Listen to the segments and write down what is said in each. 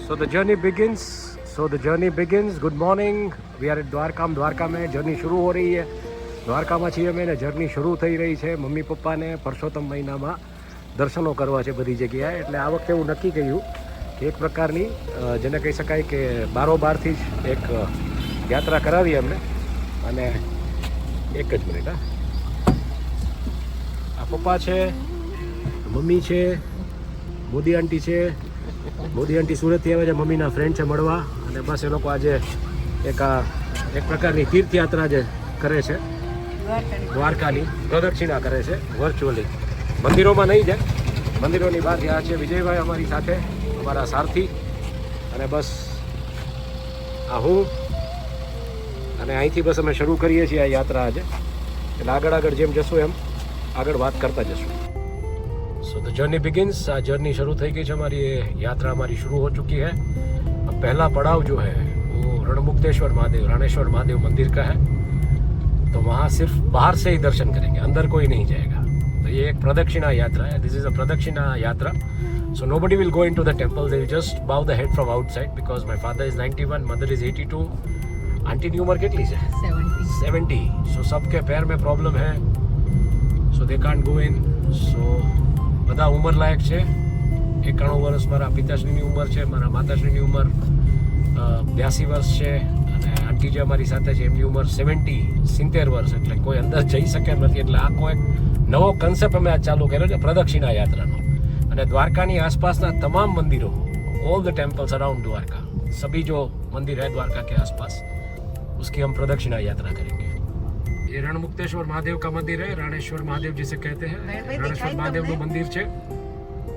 So the journey begins. Good morning. We are at Dwarka. Dwarka में journey शुरू हो रही है. દ્વારકામાં છીએ અમે ને જર્ની શરૂ થઈ રહી છે. મમ્મી પપ્પાને પરસોત્તમ મહિનામાં દર્શનો કરવા છે બધી જગ્યાએ. એટલે આ વખતે એવું નક્કી કર્યું કે એક પ્રકારની જેને કહી શકાય કે બારોબારથી જ એક યાત્રા કરાવી અમને. અને એક જ મિનિટ આ પપ્પા છે, મમ્મી છે, મોદી આંટી છે. મોદી આંટી સુરતથી આવે છે, મમ્મીના ફ્રેન્ડ છે મળવા. અને બસ એ લોકો આજે એક પ્રકારની તીર્થયાત્રા જે કરે છે દ્વારકાની પ્રદક્ષિણા કરે છે વર્ચ્યુઅલી. મંદિરોમાં નહીં જાય, મંદિરોની બહાર ત્યાં છે વિજયભાઈ અમારી સાથે, અમારા સારથી. અને બસ આ હું અને અહીંથી બસ અમે શરૂ કરીએ છીએ આ યાત્રા આજે. એટલે આગળ જેમ જશું એમ આગળ વાત કરતા જશું. So the journey begins. आ जर्नी शुरू થઈ ગઈ છે हमारी. ये यात्रा हमारी शुरू हो चुकी है. अब पहला पड़ाव जो है वो रणमुक्तेश्वर महादेव, राणेश्वर महादेव मंदिर का है. तो वहाँ सिर्फ बाहर से ही दर्शन करेंगे, अंदर कोई नहीं जाएगा. तो ये एक प्रदक्षिणा यात्रा है. दिस इज अ प्रदक्षिणा यात्रा. सो nobody will go into the temple. They will just bow the head from outside because my father is 91, mother is 82. Aunty की उम्र કેટલી છે? 70. So सबके पैर में प्रॉब्लम है. So they can't go in. So બધા ઉંમર લાયક છે. 91 વર્ષ મારા પિતાશ્રીની ઉંમર છે, મારા માતાશ્રીની ઉંમર 82 વર્ષ છે. અને આંટી જે અમારી સાથે છે એમની ઉંમર 70 વર્ષ. એટલે કોઈ અંદર જઈ શકે નથી. એટલે આ કોઈ નવો કન્સેપ્ટ અમે આ ચાલુ કર્યો છે પ્રદક્ષિણા યાત્રાનો. અને દ્વારકાની આસપાસના તમામ મંદિરો, all the temples around Dwarka, सभी जो मंदिर है द्वारका के आसपास, उसकी हम प्रदक्षिणा यात्रा करेंगे. ये रणमुक्तेश्वर महादेव का मंदिर है. राणेश्वर महादेव जिसे कहते हैं. राणेश्वर महादेव નું મંદિર છે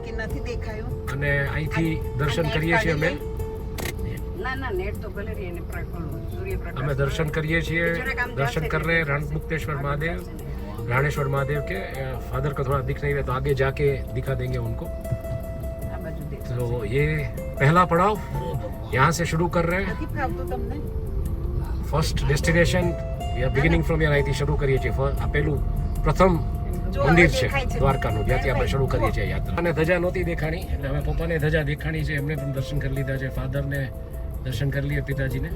કે નથી દેખાયું. અને અહીંથી દર્શન કરીએ છીએ અમે. ના નેટ તો ગેલેરી અને સૂર્યપ્રકાશ અમે દર્શન કરીએ છીએ. दर्शन कर रहे हैं रणमुक्तेश्वर महादेव, राणेश्वर महादेव के. फादर का थोड़ा दिख नहीं रहा तो आगे जाके दिखा देंगे उनको. तो ये पहला पड़ाव यहाँ से शुरू कर रहे हैं. First destination we are beginning from here. અહીંથી શરૂ કરીએ છીએ. આ પેલું પ્રથમ મંદિર છે દ્વારકાનું, જ્યાંથી આપણે શરૂ કરીએ છીએ યાત્રા. અને ધજા નહોતી દેખાણી એટલે હવે પપ્પાને ધજા દેખાણી છે. એમને પણ દર્શન કરી લીધા છે. ફાધરને દર્શન कर लिए पिताजी ने.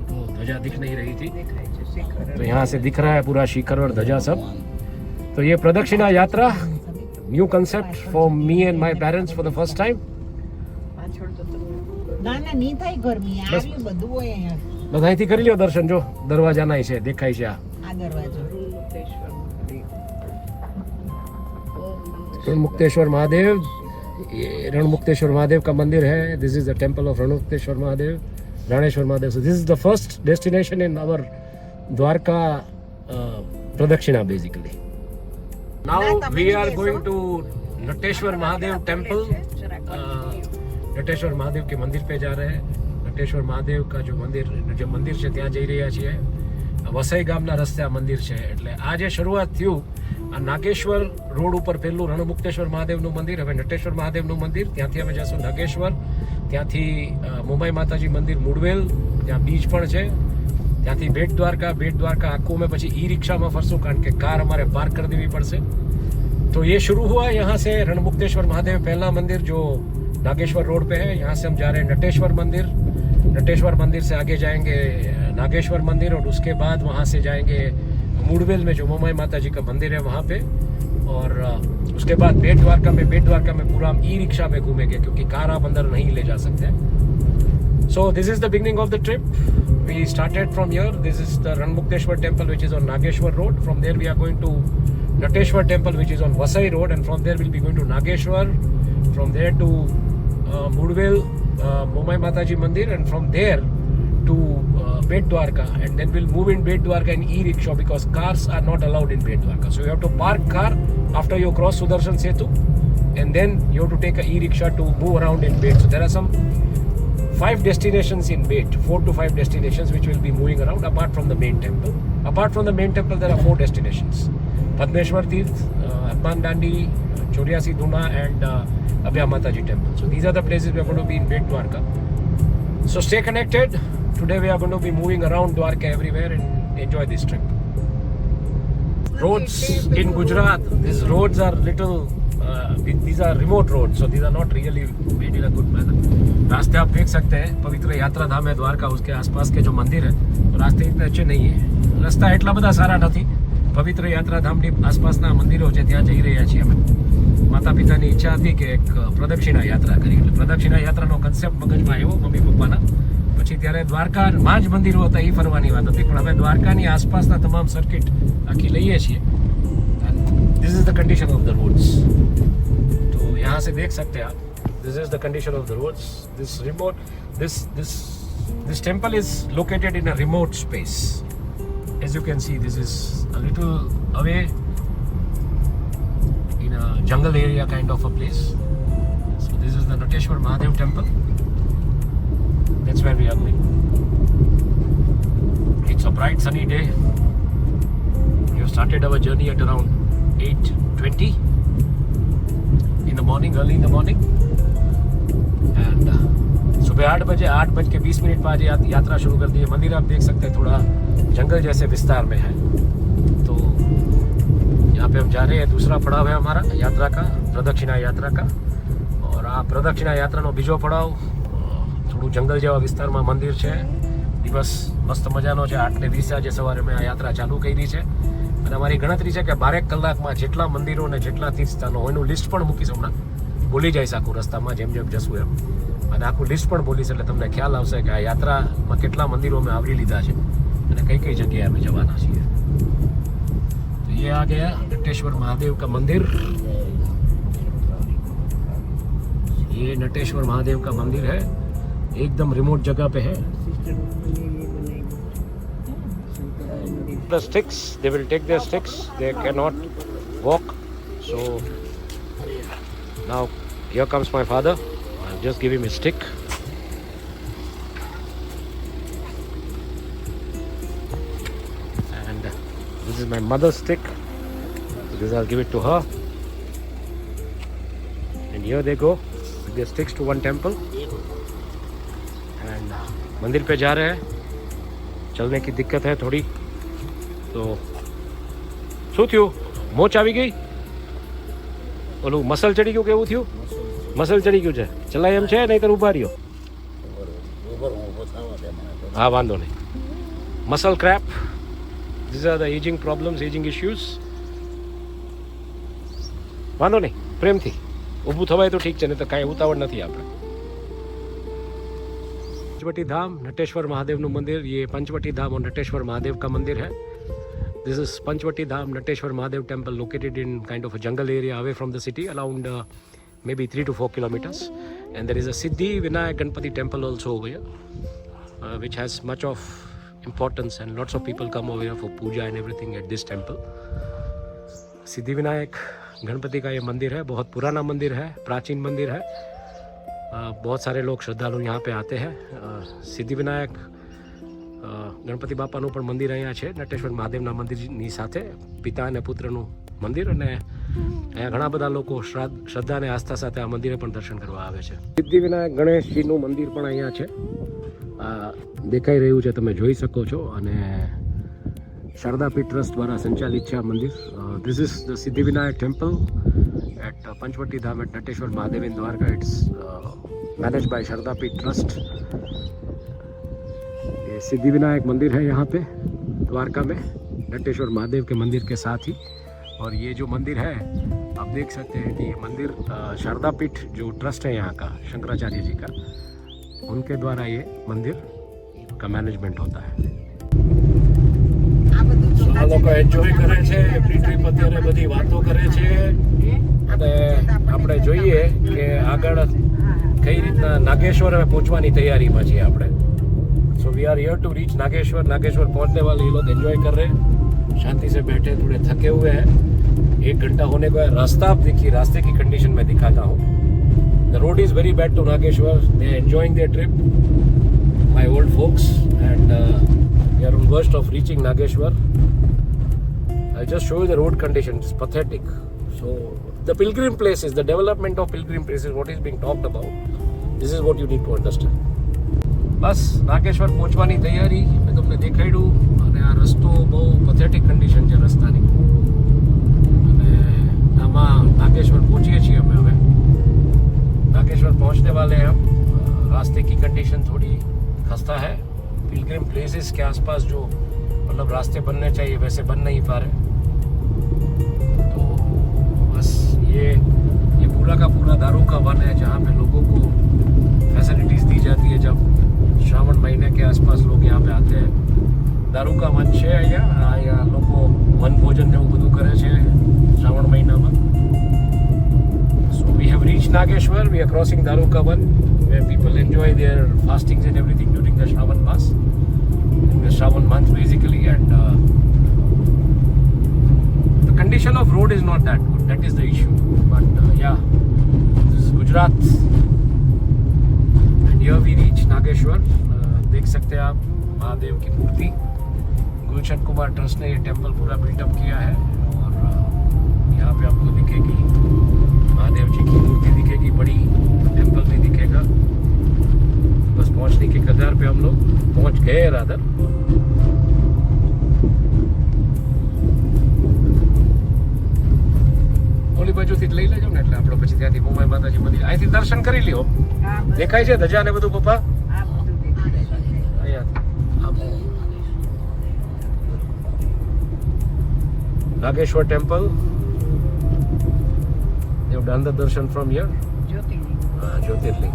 तो ध्वजा दिख नहीं रही थी. तो यहाँ से दिख रहा है पूरा शिखर और ध्वजा सब. तो ये प्रदक्षिणा यात्रा, new concept for me and my parents for the first time. ના નહીં થાય ગરમી. આવ્યું બધું હોય અહીંયા. બસ અહીંથી કરી લ્યો દર્શન. જો દરવાજાના છે, દેખાય છે આ દરવાજો. रणमुक्तेश्वर महादेव. ये रणमुक्तेश्वर महादेव का मंदिर है. This is the temple of Ranmukteshwar Mahadev, Raneshwar Mahadev. So this is the first destination in our Dwarka Pradakshina basically. Now we are going to Nateshwar Mahadev temple. Nateshwar Mahadev के मंदिर पे जा रहे हैं. નટેશ્વર મહાદેવ કા જે મંદિર છે ત્યાં જઈ રહ્યા છીએ. વસઈ ગામના રસ્તે આ મંદિર છે. એટલે આ જે શરૂઆત થયું આ નાગેશ્વર રોડ ઉપર પહેલું રણમુક્તેશ્વર મહાદેવનું મંદિર, હવે નટેશ્વર મહાદેવનું મંદિર, ત્યાંથી અમે જઈશું નાગેશ્વર, ત્યાંથી મુંબઈ માતાજી મંદિર મુડવેલ, ત્યાં બીચ પણ છે, ત્યાંથી બેટ દ્વારકા આખું અમે પછી ઈ રિક્ષામાં ફરશું કારણ કે કાર અમારે પાર્ક કરી દેવી પડશે. तो ये शुरू हुआ यहाँ से रणमुक्तेश्वर महादेव पहला मंदिर जो नागेश्वर रोड पे है. यहाँ से हम जा रहे हैं नटेश्वर मंदिर से आगे जाएंगे नागेश्वर मंदिर और उसके बाद वहाँ से जाएंगे मुड़वेल में जो मुंबई माता जी का मंदिर है वहाँ पे, और उसके बाद बेट द्वारका में पूरा हम ई रिक्शा में घूमेंगे क्योंकि कार आप अंदर नहीं ले जा सकते. So this is the beginning of the trip. We started from here. This is the Ranmukteshwar temple which is on Nageshwar road. From there we are going to Nateshwar temple which is on Vasai road, and from there we'll be going to Nageshwar, from there to Mudvel, Mumbai Mataji Mandir, and from there to Bet Dwarka, and then we'll move in Bet Dwarka in e-rickshaw because cars are not allowed in Bet Dwarka. So you have to park car after you cross Sudarshan Setu, and then you have to take a e-rickshaw to move around in Bet. So there are some 5 destinations in Bet, 4 to 5 destinations which will be moving around apart from the main temple. Apart from the main temple, there are 4 destinations: Padmeshwar Tirth, Atman Dandi, Choriasi Duna, and Abhya Mataji temple. So these are the places we are going to be in Bet Dwarka. So stay connected. Today we are going to be moving around Dwarka everywhere and enjoy this trip. Roads in Gujarat, these roads are little, these are remote roads, so these are not really made in a good manner. रास्ते आप देख सकते हैं, पवित्र यात्रा धाम है द्वारका, उसके आसपास के जो मंदिर है तो रास्ते इतने अच्छे नहीं है. रस्ता એટલા બધા સારા નથી. પવિત્ર યાત્રાધામની આસપાસના મંદિરો છે ત્યાં જઈ રહ્યા છીએ અમે. માતા પિતાની ઈચ્છા હતી કે એક પ્રદક્ષિણા યાત્રા કરી, એટલે પ્રદક્ષિણા યાત્રાનો કન્સેપ્ટ મગજમાં આવ્યો મમ્મી પપ્પાના. પછી ત્યારે દ્વારકામાં જ મંદિરો હતા એ ફરવાની વાત હતી, પણ હવે દ્વારકાની આસપાસના તમામ સર્કિટ આખી લઈએ છીએ. This is the condition of the roads. तो यहाँ से देख सकते हैं आप. This is the condition of the roads. This temple is located in a remote space. As you can see, this is a little away in a jungle area kind of a place. So this is the Nateshwar Mahadev temple. That's where we are going. It's a bright sunny day. We have started our journey at around 8:20 in the morning, early in the morning, and सुबह 8 बजे 8:20 पर आज यात्रा शुरू कर दी है. मंदिर आप देख सकते हैं थोड़ा जंगल जैसे विस्तार में है. तो यहाँ पे हम जा रहे हैं. दूसरा पड़ाव है हमारा यात्रा का, प्रदक्षिणा यात्रा का. और आ प्रदक्षिणा यात्राનો બીજો પડાવ થોડું જંગલ જેવા વિસ્તારમાં મંદિર છે. દિવસ મસ્ત મજાનો છે. 8:20 આજે સવારે મેં આ યાત્રા ચાલુ કરી છે અને અમારી ગણતરી છે કે 12 કલાકમાં જેટલા મંદિરો અને જેટલા તીર્થસ્થાનો એનું લિસ્ટ પણ મૂકીશ. હમણાં બોલી જઈશ આખું રસ્તામાં જેમ જેમ જશું એમ, અને આખું લિસ્ટ પણ બોલીશ એટલે તમને ખ્યાલ આવશે કે આ યાત્રામાં કેટલા મંદિરો અમે આવરી લીધા છે અને કઈ કઈ જગ્યાએ અમે જવાના છીએ. તો ये आ गया नटेश्वर महादेव का मंदिर. ये नटेश्वर महादेव का मंदिर है, एकदम रिमोट जगह पे है. The sticks, they will take their sticks, they cannot walk. So now here comes my father. I'll just give him a stick. And this is my mother's stick. This I'll give it to her. And here they go with their sticks to one temple. And मंदिर पे जा रहे हैं. चलने की दिक्कत है थोड़ी. તો શું થયું? મોચ આવી ગઈ? ઓલું મસલ ચડી ગયું? કેવું થયું? મસલ ચડી ગયું છે? ચલાય એમ છે? નહીંતર ઊભા રહ્યો. હા, વાંધો નહીં. Muscle crepe. These are the ageing problems, ageing issues. વાંધો નહીં, પ્રેમથી ઊભું થવાય તો ઠીક છે, નહીં તો કાંઈ ઉતાવળ નથી આપણે. पंचवटी धाम नटेश्वर महादेव નું મંદિર. ये पंचवटी धाम और नटेश्वर महादेव का मंदिर है. This is Panchvati Dham Nateshwar Mahadev temple located in kind of a jungle area away from the city, around maybe 3 to 4 kilometers. And there is a Siddhi Vinayak Ganpati temple also over here, which has much of importance, and lots of people come over here for puja and everything at this temple. Siddhi Vinayak Ganpati का ये मंदिर है, बहुत पुराना मंदिर है, प्राचीन मंदिर है. बहुत सारे लोग श्रद्धालु यहाँ पे आते हैं સિદ્ધિવિનાયક ગણપતિ બાપાનું પણ મંદિર અહીંયા છે નટેશ્વર મહાદેવના મંદિરની સાથે પિતા અને પુત્રનું મંદિર અને અહીંયા ઘણા બધા લોકો શ્રદ્ધા અને આસ્થા સાથે આ મંદિરે પણ દર્શન કરવા આવે છે સિદ્ધિવિનાયક ગણેશજીનું મંદિર પણ અહીંયા છે આ દેખાઈ રહ્યું છે તમે જોઈ શકો છો અને શારદાપીઠ ટ્રસ્ટ દ્વારા સંચાલિત છે આ મંદિર this is the Siddhivinayak temple at Panchvati Dham at Nateshwar Mahadev in Dwarka it's manage by Sharadapeeth Trust ये सिद्धिविनायक मंदिर है यहाँ पे द्वारका में नटेश्वर महादेव के मंदिर के साथ ही और ये जो मंदिर है आप देख सकते हैं कि ये मंदिर शारदापीठ जो ट्रस्ट है यहाँ का शंकराचार्य जी का उनके द्वारा ये मंदिर का मैनेजमेंट होता है આ લોકો એન્જોય કરે છે એમની ટ્રીપ અત્યારે બધી વાતો કરે છે અને આપણે જોઈએ કે આગળ કઈ રીતના નાગેશ્વર હવે પહોંચવાની તૈયારીમાં છીએ આપણે so we are here to reach Nageshwar Nageshwar पहुंचने वाले ये लोग एंजॉय कर रहे हैं शांति से बैठे थोड़े थके हुए हैं 1 घंटा होने को है रास्ता आप देखिए रास्ते की कंडीशन में दिखाता हूँ the road is very bad to Nageshwar they are enjoying their trip my old folks and we are on worst of reaching Nageshwar I just show you the road condition it's pathetic so the pilgrim places the development of pilgrim places what is being talked about this is what you need to understand બસ નાગેશ્વર પહોંચવાની તૈયારી મેં તમને દેખાડ્યું અને આ રસ્તો બહુ પથેટિક કન્ડિશન છે રસ્તાની અને આમાં નાગેશ્વર પહોંચીએ છીએ અમે હવે नागेश्वर पहुंचने वाले हैं हम रास्ते की कंडीशन थोड़ी खस्ता है पिलग्रिम प्लेसेस के आसपास जो मतलब रास्ते बनने चाहिए वैसे बन नहीं पा रहे तो बस ये पूरा का पूरा दारू का वन है जहाँ पे लोगों को फैसिलिटीज़ दी जाती है जब श्रावण महीने के आसपास लोग यहाँ पे आते हैं दारू का वन છે અહીંયા લોકો વન ભોજન ને એવું બધું કરે છે શ્રાવણ મહિનામાં so we have reached Nageshwar we are crossing Daruka one where people enjoy their fastings and everything during the Shravan Mas in the Shravan month basically and the condition of road is not that good that is the issue but yeah this is Gujarat here we reach Nageshwar देख सकते हैं आप महादेव की मूर्ति Gulshan Kumar trust ने ये temple पूरा buildup किया है और यहाँ पे आपको दिखेगी महादेव जी की मूर्ति दिखेगी बड़ी टेम्पल भी दिखेगा बस पहुँचने के कगार पे हम लोग पहुँच गए रादर ઓલી બાજુથી લઈ લેજો ને એટલે આપણે પછી ત્યાંથી મુંબઈ માતાજી મંદિર અહીંથી દર્શન કરી લ્યો દેખાય છે ધજા ને બધું પપ્પા Nageshwar temple you have done the darshan from here Jyotirling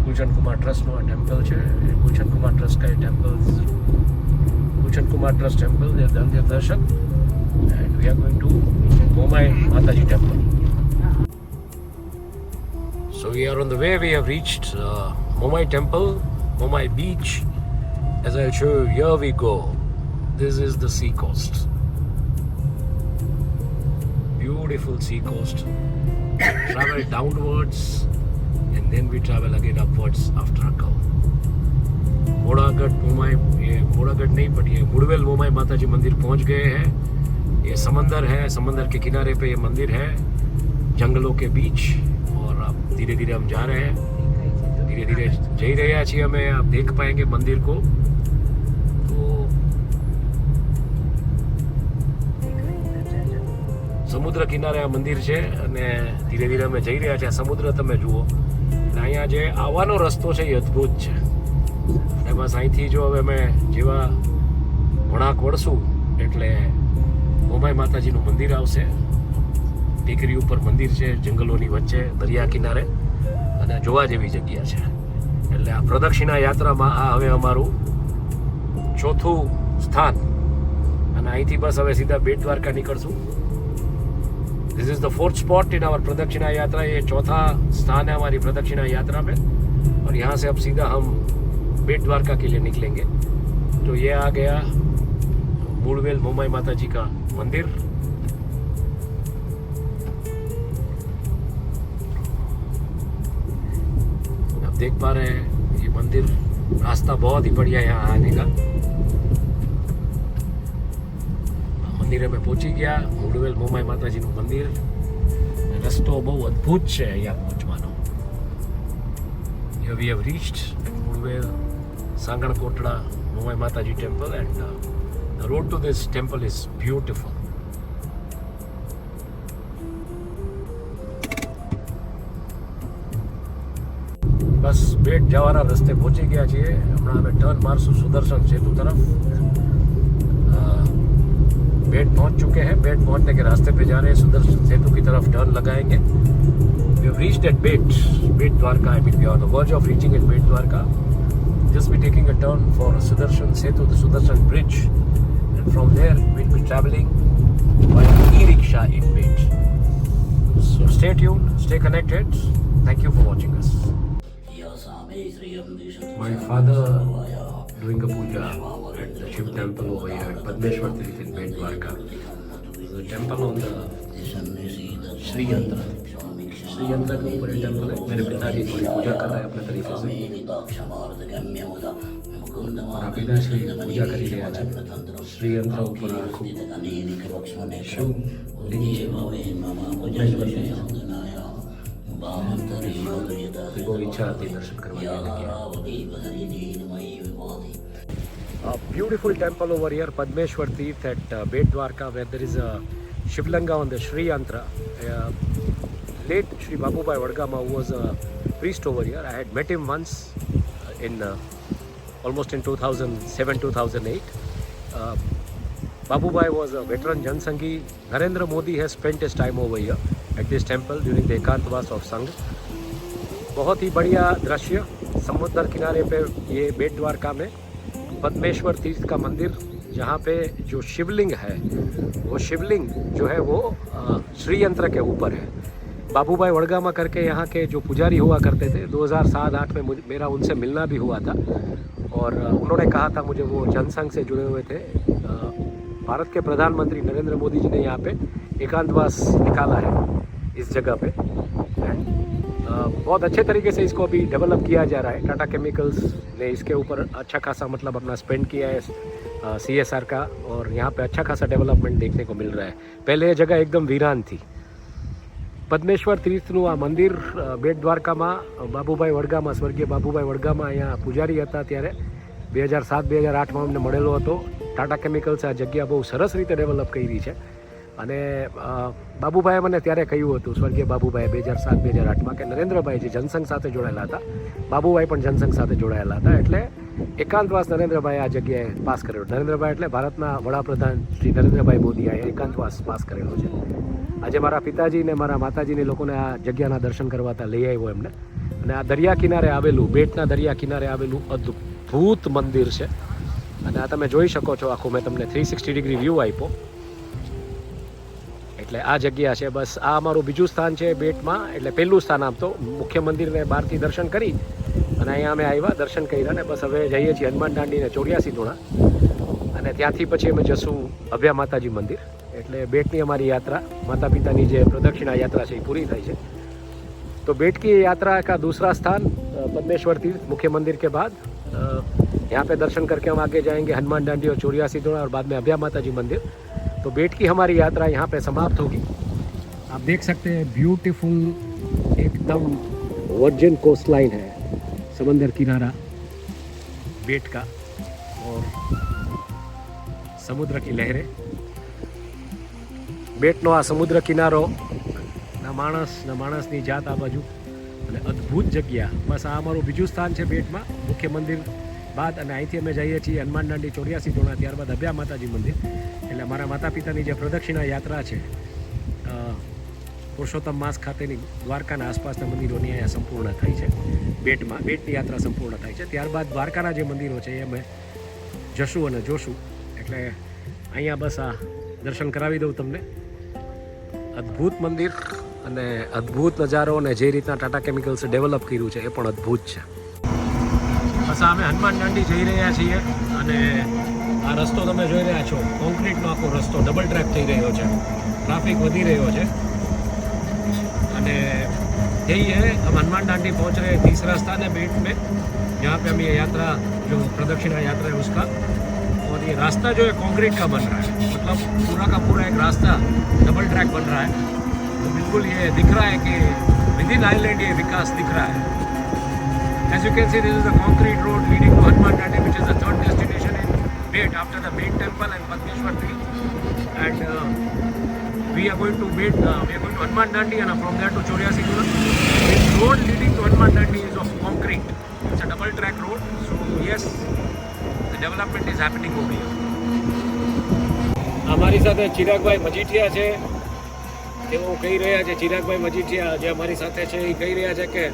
Gulshan Kumar Trust no temple છે Gulshan Kumar Trust का temple Gulshan Kumar Trust temple they have done their darshan and we are going to Momai Mataji temple so we are on the way we have reached Momai temple Momai beach as I'll show you here we go this is the sea coast beautiful sea coast travel downwards and then we travel again upwards after a curve Modagadh Momai ये मोड़ागढ़ नहीं but ये मुड़वेल मोमाई माताजी मंदिर पहुंच गए हैं ये समंदर है समंदर के किनारे पे ये मंदिर है जंगलों के बीच और अब धीरे धीरे हम जा रहे हैं धीरे धीरे जई રહ્યા છીએ અમે आप देख पाएंगे मंदिर को तो સમુદ્ર કિનારે આ મંદિર છે અને ધીરે ધીરે અમે જઈ રહ્યા છીએ સમુદ્ર તમે જુઓ અને અહીંયા જે આવવાનો રસ્તો છે એ અદ્ભુત છે અને બસ અહીંથી જો હવે અમે જેવા વળાંક વળશું એટલે મોમાઈ માતાજીનું મંદિર આવશે ટેકરી ઉપર મંદિર છે જંગલોની વચ્ચે દરિયા કિનારે અને જોવા જેવી જગ્યા છે એટલે આ પ્રદક્ષિણા યાત્રામાં આ હવે અમારું ચોથું સ્થાન અને અહીંથી બસ હવે સીધા બેટ દ્વારકા નીકળશું this is the 4th spot in our pradakshina yatra ये चौथा स्थान है हमारी प्रदक्षिणा यात्रा में और यहाँ से अब सीधा हम बेट द्वारका के लिए निकलेंगे तो ये आ गया मुड़वेल मोमाई माता जी का मंदिर देख पा रहे हैं ये मंदिर, रास्ता बहुत ही बढ़िया है यहाँ आने का। મંદિરે મેં પહોંચી ગયા, મુડવેલ મોમાઈ માતાજીનું મંદિર। રસ્તો બહુ અદ્ભુત છે અહીંયા પહોંચવાનો। Here we have reached Mudvel Sangankotra Momai Mataji temple, and the road to this temple is beautiful. બસ બેટ જવાના રસ્તે પહોંચી ગયા છીએ। હમણાં અમે ટર્ન મારશું સુદર્શન સેતુ तरफ। बेट पहुंच चुके हैं। बेट पहुंचने के रास्ते पे जा रहे हैं, सुदर्शन सेतु की तरफ टर्न लगाएंगे। We have reached at bat Dwarka. I mean we are on the verge of reaching at bat Dwarka. Just be taking a turn for Sudarshan Setu, the Sudarshan Bridge, and from there we'll be traveling by e-rickshaw in Bet. So stay tuned, stay connected. Thank you for watching us. My father doing a puja at the Shiv temple over here at Padmeshwar Tirth in Bet Dwarka. The temple on the Shri Yantra के ऊपर ये temple है। मेरे पिताजी थोड़ी पूजा कर रहे हैं अपने तरीके से। મારા પિતાશ્રી પૂજા કરી રહ્યા છે। શ્રી યંત્ર ઉપર આખું શિવ લિંગ છે। બહુ ઈચ્છા હતી દર્શન કરવાની। Beautiful temple over here, Padmeshwar Tirth at Bet Dwarka, where there is a Shivlanga on the Shri Yantra. Late Shri Babubhai Vadgama, who was a priest over here, I had met him once in almost in 2007-2008. Babubhai was a veteran Jansanghi. Narendra Modi has spent his time over here at this temple during the Ekantwas of Sangh. बहुत ही बढ़िया दृश्य, समुद्र किनारे पे ये बेट द्वारका में पद्मेश्वर तीर्थ का मंदिर, जहाँ पे जो शिवलिंग है वो शिवलिंग जो है वो श्री यंत्र के ऊपर है। बाबूभाई वड़गामा करके यहाँ के जो पुजारी हुआ करते थे, 2007-8 में मेरा उनसे मिलना भी हुआ था, और उन्होंने कहा था मुझे, वो जनसंघ से जुड़े हुए थे। भारत के प्रधानमंत्री नरेंद्र मोदी जी ने यहाँ पे एकांतवास निकाला है इस जगह पे। बहुत अच्छे तरीके से इसको अभी डेवलप किया जा रहा है। टाटा केमिकल्स ने इसके ऊपर अच्छा खासा मतलब अपना स्पेंड किया है CSR का, और यहाँ पे अच्छा खासा डेवलपमेंट देखने को मिल रहा है। पहले ये जगह एकदम वीरान थी। પદ્મેશ્વર તીર્થનું આ મંદિર બેટ દ્વારકામાં બાબુભાઈ વડગામા, સ્વર્ગીય બાબુભાઈ વડગામા અહીંયા પૂજારી હતા ત્યારે 2007-2008માં અમને મળેલો હતો। ટાટા કેમિકલ્સે આ જગ્યા બહુ સરસ રીતે ડેવલપ કરી છે, અને બાબુભાઈએ મને ત્યારે કહ્યું હતું, સ્વર્ગીય બાબુભાઈએ 2007-2008માં, કે નરેન્દ્રભાઈ જે જનસંઘ સાથે જોડાયેલા હતા, બાબુભાઈ પણ જનસંઘ સાથે જોડાયેલા હતા, એટલે એકાંતવાસ નરેન્દ્રભાઈએ આ જગ્યાએ પાસ કરેલો। નરેન્દ્રભાઈ એટલે ભારતના વડાપ્રધાન શ્રી નરેન્દ્રભાઈ મોદીએ એકાંતવાસ પાસ કરેલો છે। આજે મારા પિતાજી ને મારા માતાજીને લોકોને આ જગ્યાના દર્શન કરવાતા લઈ આવ્યો એમને, અને આ દરિયા કિનારે આવેલું, બેટના દરિયા કિનારે આવેલું અદ્ભુત મંદિર છે। અને આ તમે જોઈ શકો છો, આખું મેં તમને 360 ડિગ્રી વ્યૂ આપ્યો, એટલે આ જગ્યા છે। બસ આ અમારું બીજું સ્થાન છે બેટમાં, એટલે પહેલું સ્થાન આમ તો મુખ્ય મંદિરને બહારથી દર્શન કરી અને અહીંયા અમે આવ્યા, દર્શન કર્યા, ને બસ હવે જઈએ છીએ હનુમાન દાંડી ને 84 ધોણા, અને ત્યાંથી પછી અમે જશું અભયા માતાજી મંદિર। એટલે બેટની અમારી यात्रा, माता पितानी जो प्रदक्षिणा यात्रा है पूरी थाय छे। तो बेट की यात्रा का दूसरा स्थान पद्मेश्वर तीर्थ मुख्य मंदिर के बाद यहाँ पे दर्शन करके हम आगे जाएंगे हनुमान डांडी और 84 धोड़ा, और बाद में अभया माताजी मंदिर। तो बेट की हमारी यात्रा यहाँ पे समाप्त होगी। आप देख सकते हैं ब्यूटीफुल एकदम वर्जिन कोस्ट लाइन है, समंदर किनारा बेट का, और समुद्र की लहरें। બેટનો આ સમુદ્ર કિનારો, ના માણસની જાત આ બાજુ, અને અદ્ભુત જગ્યા। બસ આ અમારું બીજું સ્થાન છે બેટમાં મુખ્ય મંદિર બાદ, અને અહીંથી અમે જઈએ છીએ હનુમાન દાંડી 84 ધોણા, ત્યારબાદ અભયા માતાજી મંદિર। એટલે મારા માતા પિતાની જે પ્રદક્ષિણા યાત્રા છે પુરુષોત્તમ માસ ખાતેની દ્વારકાના આસપાસના મંદિરોની અહીંયા સંપૂર્ણ થાય છે। બેટની યાત્રા સંપૂર્ણ થાય છે, ત્યારબાદ દ્વારકાના જે મંદિરો છે એ અમે જશું અને જોશું। એટલે અહીંયા બસ આ દર્શન કરાવી દઉં તમને। અદ્ભુત મંદિર અને અદ્ભુત નજારો, અને જે રીતના ટાટા કેમિકલ્સે ડેવલપ કર્યું છે એ પણ અદ્ભુત છે। બસ અમે હનુમાન દાંડી જઈ રહ્યા છીએ, અને આ રસ્તો તમે જોઈ રહ્યા છો, કોન્ક્રીટનો આખો રસ્તો ડબલ ટ્રેક થઈ રહ્યો છે, ટ્રાફિક વધી રહ્યો છે, અને यही है, हम हनुमान डांडी पहुंच रहे हैं। तीसरा स्थान है बेट में, जहाँ पे हम ये यात्रा जो प्रदक्षिणा यात्रा है उसका। और ये रास्ता जो है कंक्रीट का बन रहा है, मतलब पूरा का पूरा एक रास्ता डबल ट्रैक बन रहा है। तो बिल्कुल ये दिख रहा है कि विद इन आइलैंड ये विकास दिख रहा है। As you can see, this is the concrete road leading to Hanuman Dandi, which is the third destination in Bet after the main temple and Padmeshwar tree. And we are going to Bet, we are going to Hanuman Dandi, and from there to Choriasi Gula. This road leading to Hanuman Dandi is of concrete. It's a double track road. So yes, the development is happening over here. અમારી સાથે ચિરાગભાઈ મજીઠિયા છે, તેઓ કહી રહ્યા છે, ચિરાગભાઈ મજીઠિયા જે અમારી સાથે છે એ કહી રહ્યા છે કે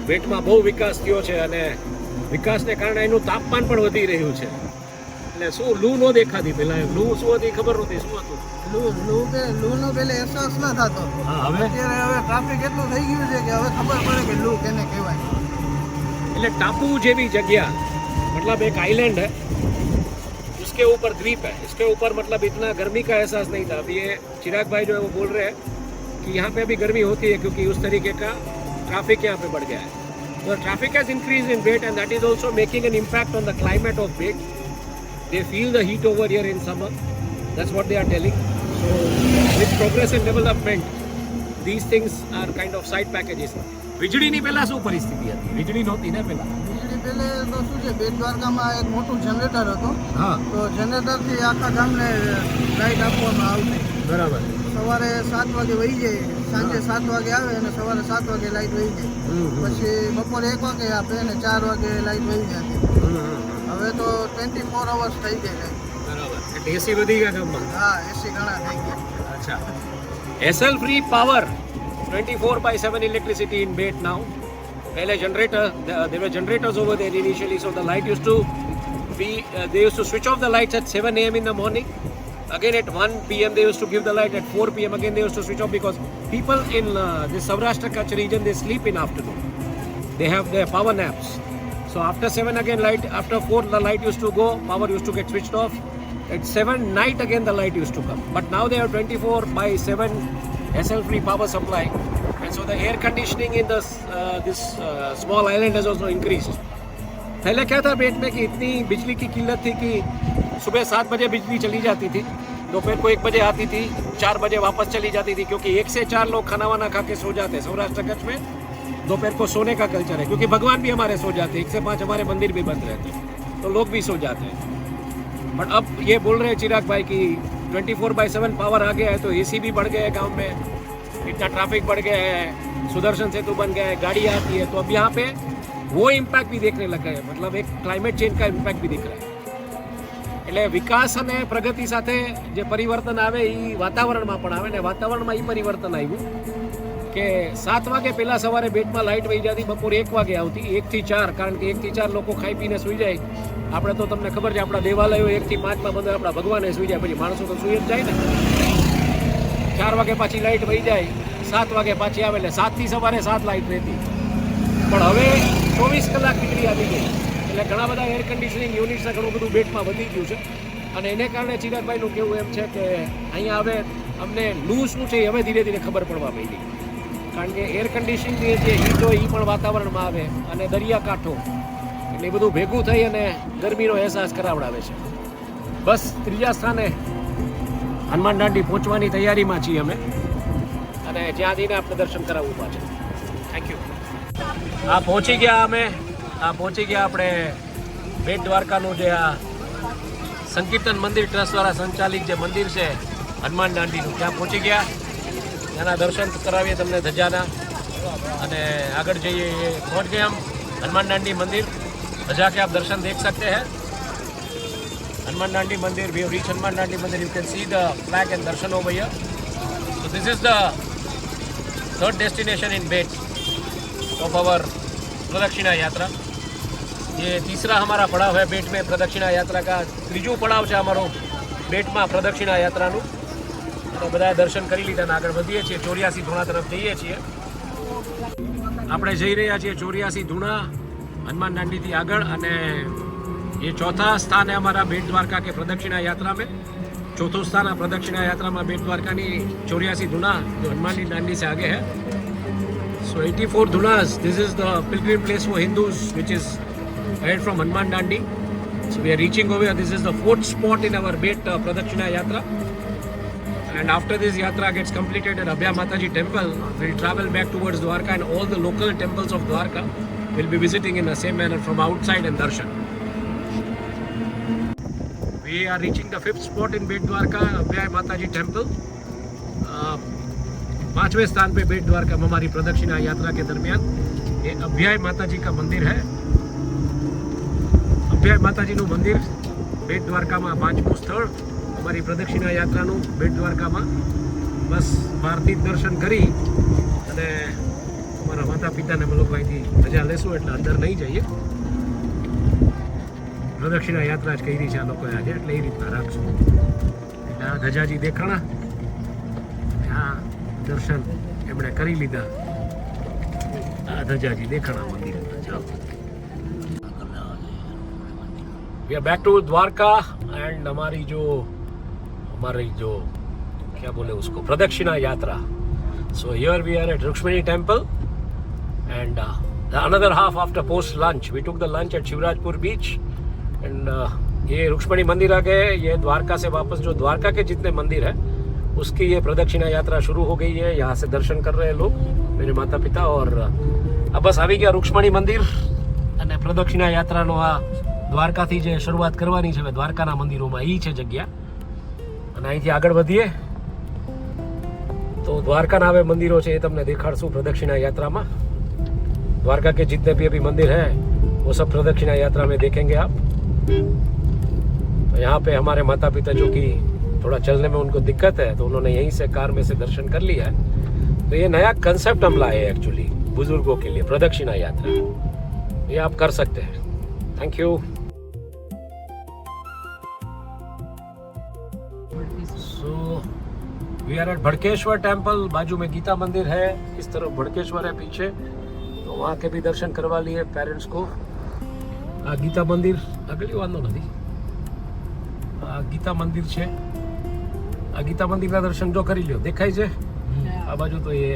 બેટમાં બહુ વિકાસ થયો છે અને વિકાસને કારણે એનું તાપમાન પણ વધી રહ્યું છે. એટલે શું લૂ ન દેખાતી પહેલા? લૂ શું હતી ખબર નહોતી, શું હતું? લૂનો પેલે અહેસાસ ના થતો. હા, હવે અત્યારે ટ્રાફિક એટલું થઈ ગયું છે કે હવે ખબર પડે કે લૂ કેને કહેવાય. એટલે टापू જેવી જગ્યા, मतलब एक आइलैंड है, उसके ऊपर द्वीप है, इसके ऊपर मतलब इतना गर्मी का एहसास नहीं था. अभी ये चिराग भाई जो है वो बोल रहे हैं कि यहाँ पे अभी गर्मी होती है क्योंकि उस तरीके का ट्रैफिक यहाँ पे बढ़ गया है. तो traffic has increase in Bet and that is also making an impact on the climate of Bet. They feel the heat over here in summer. That's what they are telling. So with progress and development these things are kind of side packages. વીજળીની પહેલા શું પરિસ્થિતિ હતી? વીજળી નહોતી ને પહેલા? વીજળી પહેલે તો શું છે, બેટ દ્વારકામાં એક મોટું જનરેટર હતું. હા, તો જનરેટરથી આખા ગામને લાઇટ આપવામાં આવતી. બરાબર. સવારે 7 વાગે વહી જાય, સાંજે 7 વાગે આવે અને સવારે 7 વાગે લાઇટ વહી જાય. પછી બપોરે 1 વાગે આપે અને 4 વાગે લાઇટ વહી જતી. હવે તો 24 અવર્સ થઈ ગઈ લાઇટ. બરાબર. એટલે એસી વધી ગયા ગામમાં? હા, એસી ઘણા થઈ ગયા. अच्छा, SL free power 24/7 electricity in Bet now. पहले generator, there were generators over there initially, so the light used to be, they used to switch off the lights at 7 a.m. in the morning. Again at 1 p.m. they used to give the light. At 4 p.m. again they used to switch off because people in the Saurashtra Kutch region, they sleep in afternoon. They have their power naps. So after 7 again light, after 4 the light used to go, power used to get switched off. At 7 night again the light used to come. But now they have 24/7 SL free power supply, and so the air conditioning in this small island has also increased. पहले क्या था बेट में कि इतनी बिजली की किल्लत थी कि सुबह 7 बजे बिजली चली जाती थी, दोपहर को 1 बजे आती थी, 4 बजे वापस चली जाती थी, क्योंकि 1 से 4 लोग खाना वाना खा के सो जाते हैं. सौराष्ट्र कच्छ में दोपहर को सोने का कल्चर है, क्योंकि भगवान भी हमारे सो जाते हैं. 1 से 5 हमारे मंदिर भी बंद रहते हैं, तो लोग भी सो जाते हैं. बट अब ये बोल रहे हैं चिराग भाई कि 24/7 पावर आ गया है, तो एसी भी बढ़ गया है गांव में, इतना ट्रैफिक बढ़ गया है, सुदर्शन सेतु बन गया है, गाड़ी आती है, तो अब यहाँ पे वो इम्पैक्ट भी देखने लगा है. मतलब एक क्लाइमेट चेंज का इम्पैक्ट भी दिख रहा है. એટલે વિકાસ અને પ્રગતિ સાથે જે પરિવર્તન આવે એ વાતાવરણમાં પણ આવે, ને વાતાવરણમાં એ પરિવર્તન આવ્યું કે 7 વાગે પહેલાં સવારે બેટમાં લાઇટ વહી જતી, બપોરે 1 વાગે આવતી, 1 થી 4, કારણ કે 1 થી 4 લોકો ખાઈ પીને સૂઈ જાય. આપણે તો તમને ખબર છે આપણા દેવાલયો 1 થી 5માં બંધ, આપણા ભગવાને સૂઈ જાય, પછી માણસો તો સૂઈ જ જાય ને. 4 વાગે પાછી લાઇટ વહી જાય, 7 વાગે પાછી આવે, એટલે 7 થી સવારે 7 લાઇટ રહેતી. પણ હવે 24 કલાક વીજળી આવી ગઈ, એટલે ઘણા બધા એર કન્ડિશનિંગ યુનિટ્સને ઘણું બધું બેટમાં વધી ગયું છે. અને એને કારણે ચિરાગભાઈનું કહેવું એમ છે કે અહીંયા હવે અમને લૂ શું છે એ હવે ધીરે ધીરે ખબર પડવા માંડી, કારણ કે એર કન્ડિશનિંગની જે હીટ હોય એ પણ વાતાવરણમાં આવે, અને દરિયાકાંઠો, એટલે એ બધું ભેગું થઈ અને ગરમીનો અહેસાસ કરાવડાવે છે. બસ ત્રીજા સ્થાને હનુમાન દાંડી પહોંચવાની તૈયારીમાં છીએ અમે, અને જ્યાં જઈને આપણે દર્શન કરાવવું પાછળ. Thank you. આ પહોંચી ગયા અમે, પહોંચી ગયા આપણે બેટ દ્વારકાનું જે આ સંકીર્તન મંદિર ટ્રસ્ટ દ્વારા સંચાલિત જે મંદિર છે હનુમાન દાંડીનું, ત્યાં પહોંચી ગયા. ત્યાંના દર્શન કરાવીએ તમને ધજાના, અને આગળ જઈએ. પહોંચ ગए हम हनुमान डांडी मंदिर. धजा के आप दर्शन देख सकते हैं. हनुमान डांडी मंदिर, we have reached हनुमान डांडी मंदिर. You can see the flag and darshan over here. So this is the third destination in Bet of our प्रदक्षिणा यात्रा. ये तीसरा हमारा पड़ाव है बेट में प्रदक्षिणा यात्रा का. ત્રીજું પડાવ છે અમારો બેટમાં પ્રદક્ષિણા યાત્રાનું. અને બધાએ દર્શન કરી લીધા, આગળ વધીએ છીએ, ચોર્યાસી ધૂણા તરફ જઈએ છીએ. આપણે જઈ રહ્યા છીએ ચોર્યાસી ધૂણા हनुमान डांडी थी आगळ, અને ये चौथा स्थान है हमारा बेट द्वारका के प्रदक्षिणा यात्रा में. चौथो स्थान है प्रदक्षिणा यात्रा में बेट द्वारका की 84 धूना जो हनुमान डांडी से आगे है. सो So 84 Dhunas, this is the pilgrim place for Hindus, which is headed from Hanuman Dandi. So we are reaching over here. This is the fourth spot in our Bet Pradakshina Yatra. And after this yatra gets completed at Abhya Mataji temple, we'll travel back towards Dwarka, and all the local temples of Dwarka we'll be visiting in the same manner from outside and darshan. We are reaching the fifth spot in Bet Dwarka, Abhya Mataji temple. पांचवें स्थान पे बेट द्वारका में हमारी प्रदक्षिणा यात्रा के दरमियान ये अभ्याय माताजी का मंदिर है. અભ્યાય માતાજીનું મંદિર બેટ દ્વારકામાં પાંચમું સ્થળ. અમારી પ્રદક્ષિણા યાત્રાનું બેટ દ્વારકામાં બસ બહારથી દર્શન કરી અને અમારા માતા પિતાને અમે લોકો અહીંથી રજા લેશું એટલે અંદર નહીં જઈએ. પ્રદક્ષિણા યાત્રા જ કરી છે આ લોકોએ આજે, એટલે એ રીતના રાખશું. એટલે આ ધજાજી દેખાણા, આ દર્શન એમણે કરી લીધા. આ ધજાજી દેખાણા મંદિર. ચાલો, we are back to Dwarka and हमारी जो क्या बोले उसको प्रदक्षिणा यात्रा. So here we are at Rukshmani temple and the another half after post lunch we took the lunch at Shivrajpur beach and ये रुक्ष्मणी मंदिर आ गए. ये द्वारका से वापस जो द्वारका के जितने मंदिर है उसकी ये प्रदक्षिणा यात्रा शुरू हो गई है. यहाँ से दर्शन कर रहे हैं लोग, मेरे माता पिता. और अब बस આવી ગયા રૂક્ષ્મણી મંદિર અને પ્રદક્ષિણા યાત્રાનો આ દ્વારકાથી જે શરૂઆત કરવાની છે હવે દ્વારકાના મંદિરોમાં એ છે જગ્યા. અને અહીંથી આગળ વધીએ તો દ્વારકાના હવે મંદિરો છે એ તમને દેખાડશું પ્રદક્ષિણા यात्रा में. द्वारका के जितने भी अभी मंदिर हैं वो सब प्रदक्षिणा यात्रा में देखेंगे आप. तो यहाँ पे हमारे माता पिता जो कि थोड़ा चलने में उनको दिक्कत है तो उन्होंने यहीं से कार में से दर्शन कर लिया है. तो ये नया कंसेप्ट हम लाए हैं एक्चुअली बुजुर्गों के लिए, प्रदक्षिणा यात्रा. ये आप कर सकते हैं. Thank you. So we are at Bhadkeshwar temple. बाजू में गीता मंदिर है, इस तरफ भड़केश्वर है पीछे, तो वहाँ के भी दर्शन करवा लिए पेरेंट्स को. आ गीता मंदिर अगली वांधो नहीं. आ गीता मंदिर છે. આ ગીતા મંદિરના દર્શન જો કરી લ્યો, દેખાય છે આ બાજુ. તો એ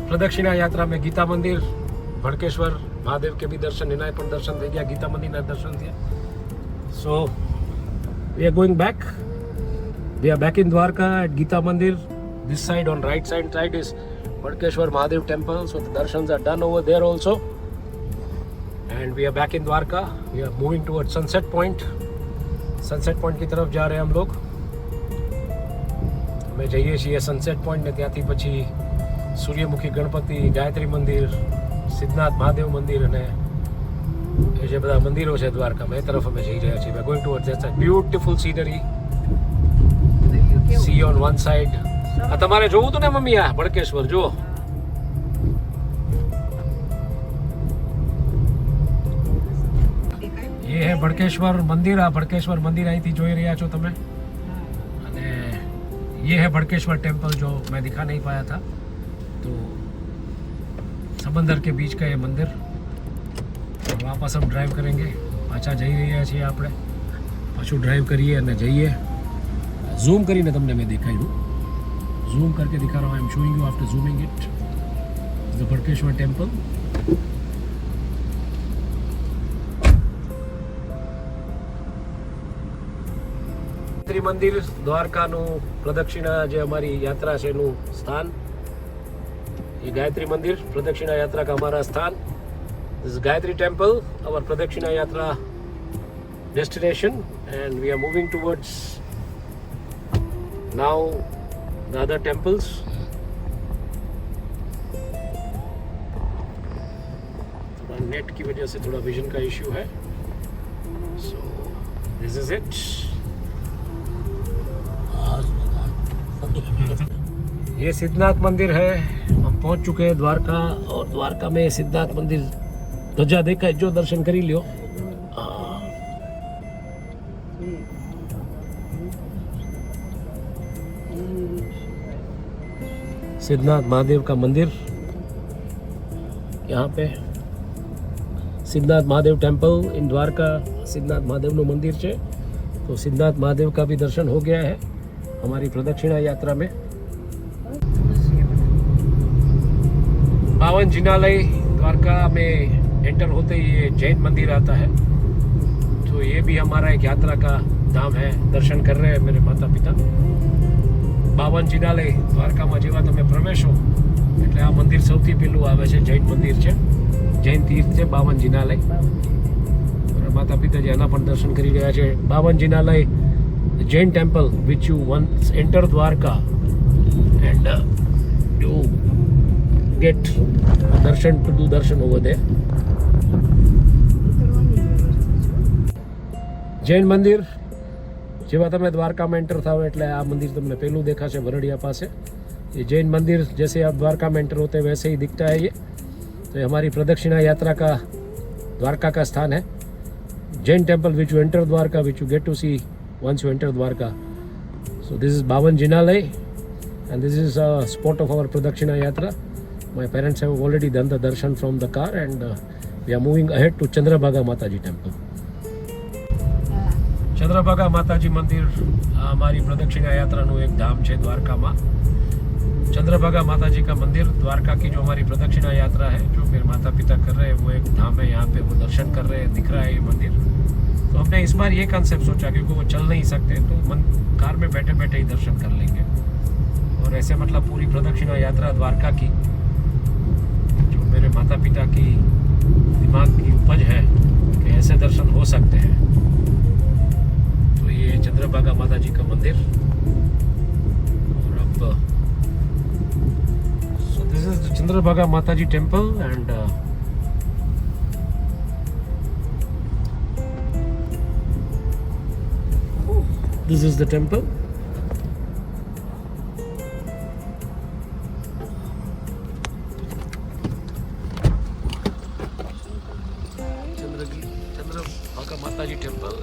પ્રદક્ષિણા યાત્રા में ગીતા મંદિર, ભડકેશ્વર મહાદેવ के भी दर्शन, એના પણ દર્શન થઈ ગયા, ગીતા મંદિરના દર્શન થયા. સો we are going back. We are back in Dwarka at Gita Mandir. This side on right side is Bhadkeshwar Mahadev temple. So the darshans are done over there also. And we are back in Dwarka. We are moving towards Sunset Point. Sunset Point की तरफ जा रहे हैं हम लोग. અમે જઈએ છીએ સનસેટ પોઈન્ટ ને ત્યાંથી પછી સૂર્યમુખી ગણપતિ, ગાયત્રી મંદિર, સિદ્ધનાથ મહાદેવ મંદિર અને એ જે બધા મંદિરો છે દ્વારકામાં એ તરફ અમે જઈ રહ્યા છીએ. We are going towards that side. Beautiful scenery. See on one side. આ તમારે જોવું હતું ને મમ્મી આ ભડકેશ્વર જુઓ. ये है भड़केश्वर मंदिर. आ भड़केश्वर मंदिर અહીંથી જોઈ રહ્યા છો તમે. અને ये है भड़केश्वर टेम्पल जो मैं दिखा नहीं पाया था. तो समंदर के बीच का ये मंदिर. तो वापस हम ड्राइव करेंगे. પાછા જઈ રહ્યા છીએ આપણે. પાછું ડ્રાઈવ કરીએ અને જઈએ. ઝૂમ કરીને તમને મેં દેખાડ્યું. ઝૂમ करके दिखा रहा हूँ. I am showing you after zooming it the Bhadkeshwar temple. Gayatri મંદિર દ્વારકાનું પ્રદક્ષિણા જે અમારી યાત્રા છે એનું સ્થાન. ये गायत्री मंदिर प्रदक्षिणा यात्रा का हमारा स्थान. This is Gayatri temple, our pradakshina yatra destination, and we are moving towards now the other temples. थोड़ा नेट की वजह से थोड़ा विजन का इश्यू है. So this is it. ये सिद्धनाथ मंदिर है. हम पहुंच चुके हैं द्वारका. और द्वारका में सिद्धनाथ मंदिर ध्वजा देखा जो दर्शन करी लियो. सिद्धनाथ महादेव का मंदिर यहाँ पे. Siddhnath Mahadev temple in Dwarka. सिद्धनाथ महादेव નું મંદિર છે. तो सिद्धनाथ महादेव का भी दर्शन हो गया है हमारी प्रदक्षिणा यात्रा में. बावन जिनालय द्वारका में एंटर होते ही ये जैन मंदिर आता है, तो ये भी हमारा एक यात्रा का धाम है। दर्शन कर रहे हैं मेरे माता पिता। બાવન જિનાલય દ્વારકામાં જેવા તમે પ્રવેશો એટલે આ મંદિર સૌથી પહેલું આવે છે, જૈન મંદિર છે, જૈન તીર્થ છે બાવન જિનાલય. મારા માતા પિતાજી આના પણ દર્શન કરી રહ્યા છે. Bavan Jinalay Jain temple which you once enter Dwarka and you get darshan to do darshan over there. Jain મંદિર જેવા તમે દ્વારકામાં એન્ટર થાઓ એટલે આ મંदिर તમને પહેલું દેખાશે વરડિયા પાસે. ये जैन मंदिर जैसे आप द्वारका में एंटर होते हैं वैसे ही दिखता है ये. तो ये हमारी प्रदक्षिणा यात्रा का द्वारका का स्थान है. Jain temple which you enter Dwarka, which you get to see once you enter Dwarka. So this is Bawan Jinalaya and this is a spot of our pradakshina yatra. My parents have already done the darshan from the car and we are moving ahead to Chandrabhaga Mataji temple. Chandrabhaga माताजी मंदिर हमारी प्रदक्षिणा यात्रा નું एक धाम है द्वारका में. चंद्रभागा माताजी का मंदिर द्वारका की जो हमारी प्रदक्षिणा यात्रा है जो मेरे माता पिता कर रहे हैं वो एक धाम है. यहाँ पे वो दर्शन कर रहे हैं, दिख रहा है ये मंदिर. तो हमने इस बार ये कंसेप्ट सोचा क्योंकि वो चल नहीं सकते तो कार में बैठे बैठे ही दर्शन कर लेंगे. और ऐसे मतलब पूरी प्रदक्षिणा यात्रा द्वारका की जो मेरे माता पिता की दिमाग की उपज है कि ऐसे दर्शन हो सकते हैं. तो ये चंद्रभागा माता जी का मंदिर. और अब so this is the Chandrabhaga Mata ji temple and this is the temple. Chandrabhaga Mataji temple.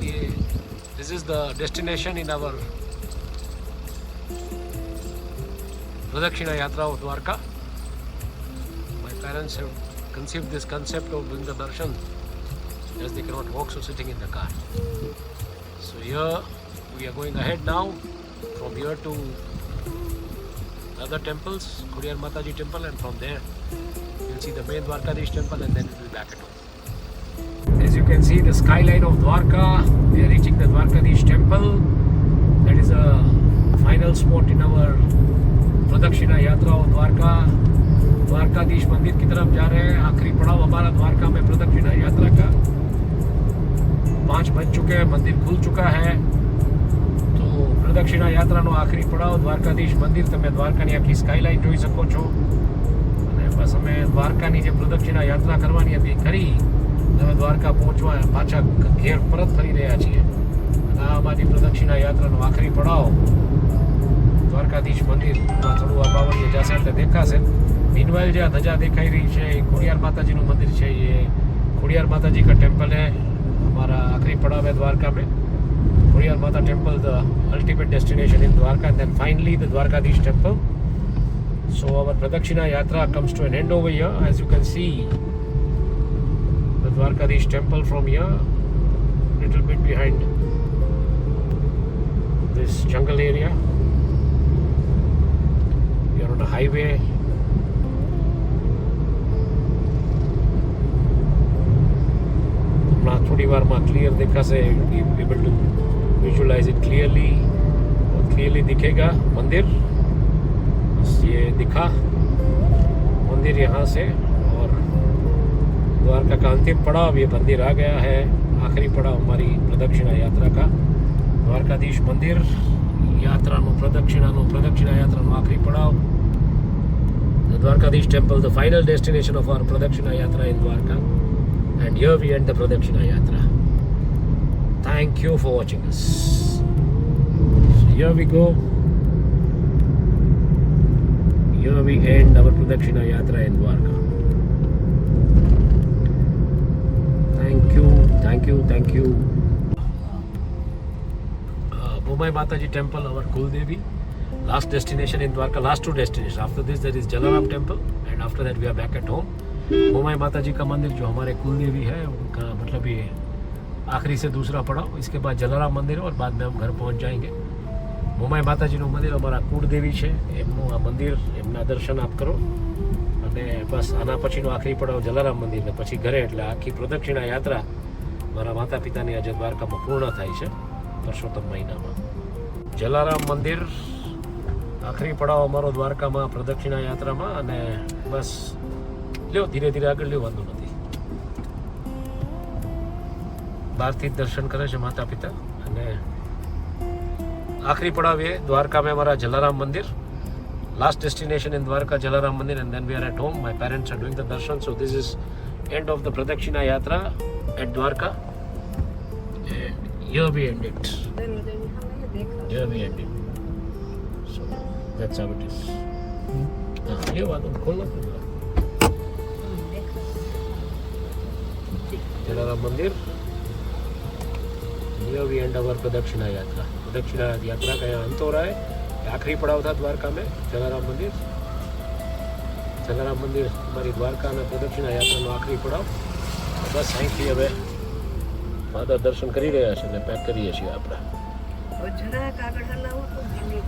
This is the destination in our Pradakshina Yatra of Dwarka. My parents have conceived this concept of doing the darshan as they cannot walk, so sitting in the car. So here we are going ahead now from here to other temples, Khudiyar Mataji temple, and from there you'll see the main Dwarkadish temple and then we'll be back at home. As you can see the skyline of Dwarka, we are reaching the Dwarkadish temple. That is a final spot in our Pradakshina Yatra of Dwarka. Dwarkadhish मंदिर की तरफ जा रहे हैं. आखिरी पड़ाव हमारा द्वारका में प्रदक्षिणा यात्रा का. 5 बज चुके हैं, मंदिर खुल चुका है. तो प्रदक्षिणा यात्रा નો આખરી પડાવ દ્વારકાધીશ મંદિર. તમે દ્વારકાની આખી સ્કાયલાઇન જોઈ શકો છો. અને બસ અમે દ્વારકાની જે પ્રદક્ષિણા યાત્રા કરવાની હતી કરી હવે દ્વારકા પહોંચવા પાછા ઘેર પરત ફરી રહ્યા છીએ. અને આ અમારી પ્રદક્ષિણા યાત્રાનો આખરી પડાવ દ્વારકાધીશ મંદિર. થોડું આ બાવળીએ જશે એટલે દેખાશે. मीनवाइल जो ध्वजा दिखाई रही है खोडियार माता जी मंदिर है. ये खोडियार माता जी का टेम्पल है. हमारा आखिरी पड़ाव है द्वारका में. Khodiyar Mata temple the ultimate destination in Dwarka and then finally the Dwarkadhish temple. So our pradakshina yatra comes to an end over here. As you can see the Dwarkadhish temple from here, little bit behind this jungle area. We are on a highway. थोड़ी बार में clear देखा से able to visualise it clearly. और clearly दिखेगा मंदिर. ये दिखा मंदिर यहाँ से. और द्वारका का अंतिम पड़ाव ये मंदिर आ गया है. आखिरी पड़ाव हमारी प्रदक्षिणा यात्रा का द्वारकाधीश मंदिर यात्रा प्रदक्षिणा यात्रा आखिरी पड़ाव the Dwarkadhish temple, the final destination of our pradakshina yatra in Dwarka. And here we end the Pradakshina Yatra. Thank you for watching us. So here we go. Here we end our Pradakshina Yatra in Dwarka. Thank you. Mumbai Mataji temple, our Kuldevi. Last destination in Dwarka, last 2 destinations. After this there is Jalaram temple and after that we are back at home. Mumbai माता जी का मंदिर जो हमारे कुलदेवी है उनका मतलब ये आखिरी से दूसरा पड़ाव. इसके बाद जलाराम मंदिर और बाद में हम घर पहुंच जाएंगे. मुंबई माता जी નું મંદિર અમારા કુળદેવી છે. એમનું આ મંદિર, એમના દર્શન આપ કરો. અને અને બસ આના પછીનો આખરી પડાવ જલારામ મંદિર ને પછી ઘરે, એટલે આખી પ્રદક્ષિણા યાત્રા મારા માતા પિતાની આજે દ્વારકામાં પૂર્ણ થાય છે પરસોત્તમ મહિનામાં. જલારામ મંદિર આખરી પડાવ અમારો દ્વારકામાં પ્રદક્ષિણા યાત્રામાં, અને બસ લ્યો ધીરે ધીરે આગળ લ્યો, વાંધો નથી. બહારથી જ દર્શન કરે છે માતા પિતા. અને આખરી પડાવ એ દ્વારકા में हमारा जलाराम मंदिर, last destination in Dwarka Jalaram Mandir, and then we are at home. My parents are doing the darshan, so this is end of the Pradakshina Yatra at Dwarka, and here we end it. Here we end it. So that's how it is. ये बात खोलना पड़ेगा. जलाराम मंदिर, here we end our Pradakshina Yatra. प्रदक्षिणा यात्रा का यहाँ अंत हो रहा है. आखिरी पड़ाव था द्वारका में जलाराम मंदिर. जलाराम मंदिर हमारी द्वारका में प्रदक्षिणा यात्रा आखिरी पड़ाव. बस અહીંથી હવે માતા દર્શન કરી રહ્યા છે ને પેક કરીએ છીએ આપણે. જરાક આગળ હલાવો તો ધીમે